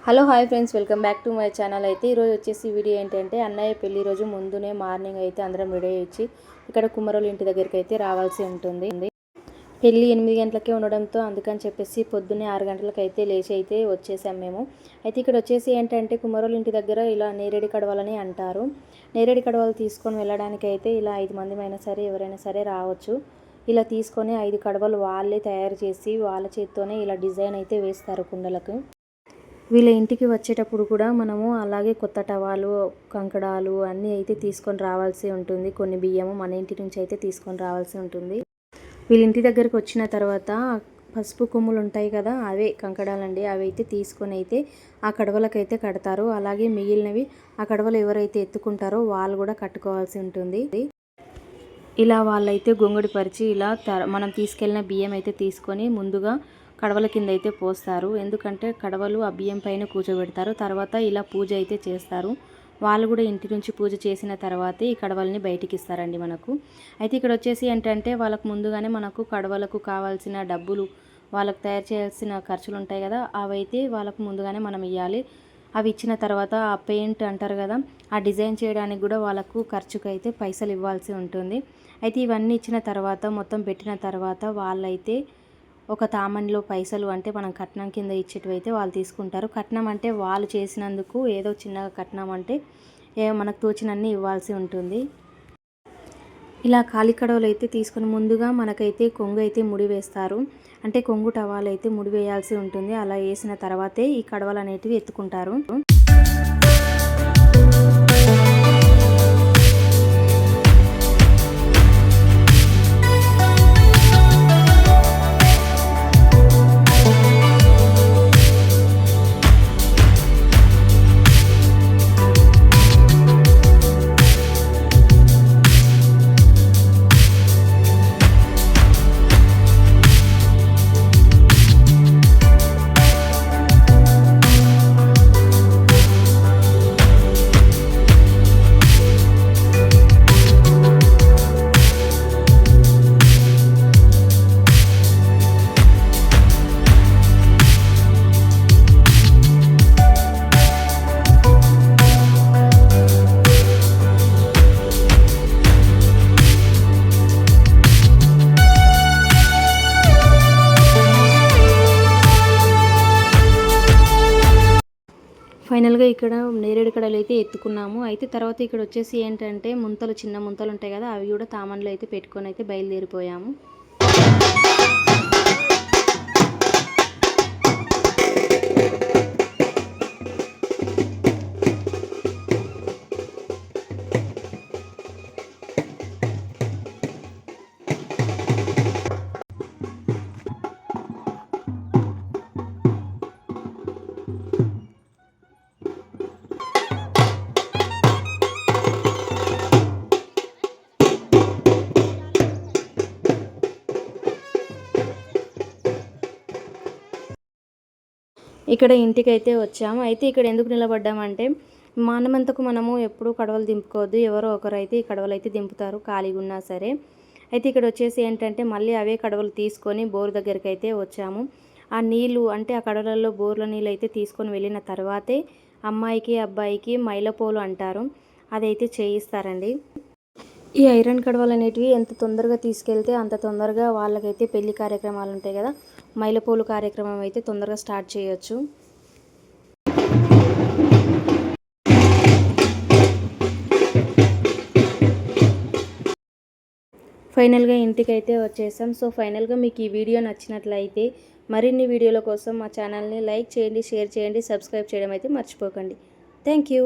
Hello hi friends, welcome back to my channel. అయితే ఈరోజు వచ్చేసి వీడియో ఏంటంటే అన్నయ్య పెళ్లి రోజు ముందునే మార్నింగ్ అయితే అందరం రెడీ ఇచ్చి ఇక్కడ కుమ్మరోళ్ళ ఇంటి దగ్గరికి అయితే రావాల్సి ఉంటుంది. పెళ్ళి 8 గంటలకే ఉండడంతో అందుకని చెప్పేసి పొద్దున్నే 6 గంటలకు అయితే లేచి అయితే వచ్చేసాం మేము. అయితే ఇక్కడ వచ్చేసి ఏంటంటే కుమ్మరోళ్ళ ఇంటి దగ్గర ఇలా నేరేడి కడవలని అంటారు. నేరేడి కడవలు తీసుకొని వెళ్ళడానికి అయితే ఇలా 5 మంది అయినా సరే ఎవరైనా సరే రావచ్చు. ఇలా తీసుకొని 5 కడవలు వాళ్ళే తయారు చేసి వాళ్ళ చేత్తోనే ఇలా డిజైన్ అయితే వేస్తారు కుండలకు. వీళ్ళ ఇంటికి వచ్చేటప్పుడు కూడా మనము అలాగే కొత్త టవాలు, కంకడాలు అన్నీ అయితే తీసుకొని రావాల్సి ఉంటుంది. కొన్ని బియ్యము మన ఇంటి నుంచి అయితే తీసుకొని రావాల్సి ఉంటుంది. వీళ్ళ ఇంటి దగ్గరకు వచ్చిన తర్వాత పసుపు కొమ్ములు ఉంటాయి కదా, అవే కంకడాలండి. అవి అయితే తీసుకొని అయితే ఆ కడవలకైతే కడతారు. అలాగే మిగిలినవి ఆ కడవలు ఎవరైతే ఎత్తుకుంటారో వాళ్ళు కూడా కట్టుకోవాల్సి ఉంటుంది. ఇలా వాళ్ళైతే గొంగడి పరిచి ఇలా మనం తీసుకెళ్ళిన బియ్యం అయితే తీసుకొని ముందుగా కడవల కింద అయితే పోస్తారు. ఎందుకంటే కడవలు ఆ బియ్యం పైన కూర్చోబెడతారు. తర్వాత ఇలా పూజ అయితే చేస్తారు. వాళ్ళు కూడా ఇంటి నుంచి పూజ చేసిన తర్వాతే ఈ కడవల్ని బయటికి ఇస్తారండి మనకు. అయితే ఇక్కడ వచ్చేసి ఏంటంటే వాళ్ళకు ముందుగానే మనకు కడవలకు కావాల్సిన డబ్బులు, వాళ్ళకు తయారు చేయాల్సిన ఖర్చులు ఉంటాయి కదా, అవైతే వాళ్ళకు ముందుగానే మనం ఇవ్వాలి. అవి ఇచ్చిన తర్వాత ఆ పెయింట్ అంటారు కదా, ఆ డిజైన్ చేయడానికి కూడా వాళ్ళకు ఖర్చుకైతే పైసలు ఇవ్వాల్సి ఉంటుంది. అయితే ఇవన్నీ ఇచ్చిన తర్వాత మొత్తం పెట్టిన తర్వాత వాళ్ళైతే ఒక తామన్లో పైసలు, అంటే మనం కట్నం కింద ఇచ్చేటివైతే వాళ్ళు తీసుకుంటారు. కట్నం అంటే వాళ్ళు చేసినందుకు ఏదో చిన్నగా కట్నం అంటే మనకు తోచినన్ని ఇవ్వాల్సి ఉంటుంది. ఇలా ఖాళీ కడవలు అయితే తీసుకొని ముందుగా మనకైతే కొంగు అయితే ముడి వేస్తారు. అంటే కొంగు టవాలు అయితే ముడి వేయాల్సి ఉంటుంది. అలా వేసిన తర్వాతే ఈ కడవలు అనేటివి ఎత్తుకుంటారు. ఫైనల్గా ఇక్కడ నేరేడు కడలు అయితే ఎత్తుకున్నాము. అయితే తర్వాత ఇక్కడ వచ్చేసి ఏంటంటే ముంతలు, చిన్న ముంతలు ఉంటాయి కదా, అవి కూడా తామన్లో అయితే పెట్టుకొని అయితే బయలుదేరిపోయాము. ఇక్కడ ఇంటికైతే వచ్చాము. అయితే ఇక్కడ ఎందుకు నిలబడ్డామంటే మానమంతకు మనము ఎప్పుడూ కడవలు దింపుకోవద్దు. ఎవరో ఒకరైతే ఈ కడవలు అయితే దింపుతారు ఖాళీగా ఉన్నా సరే. అయితే ఇక్కడ వచ్చేసి ఏంటంటే మళ్ళీ అవే కడవలు తీసుకొని బోర్ దగ్గరికి అయితే వచ్చాము. ఆ నీళ్ళు, అంటే ఆ కడవలలో బోర్ల నీళ్ళు అయితే తీసుకొని వెళ్ళిన తర్వాతే అమ్మాయికి అబ్బాయికి మైలపోలు అంటారు, అదైతే చేయిస్తారండి. ఈ ఐరన్ కడవలు అనేటివి ఎంత తొందరగా తీసుకెళ్తే అంత తొందరగా వాళ్ళకైతే పెళ్లి కార్యక్రమాలు ఉంటాయి కదా, మైలపోలు కార్యక్రమం అయితే తొందరగా స్టార్ట్ చేయొచ్చు. ఫైనల్గా ఇంటికైతే వచ్చేసాం. సో ఫైనల్గా మీకు ఈ వీడియో నచ్చినట్లయితే మరిన్ని వీడియోల కోసం మా ఛానల్ని లైక్ చేయండి, షేర్ చేయండి, సబ్స్క్రైబ్ చేయడం అయితే మర్చిపోకండి. Thank you.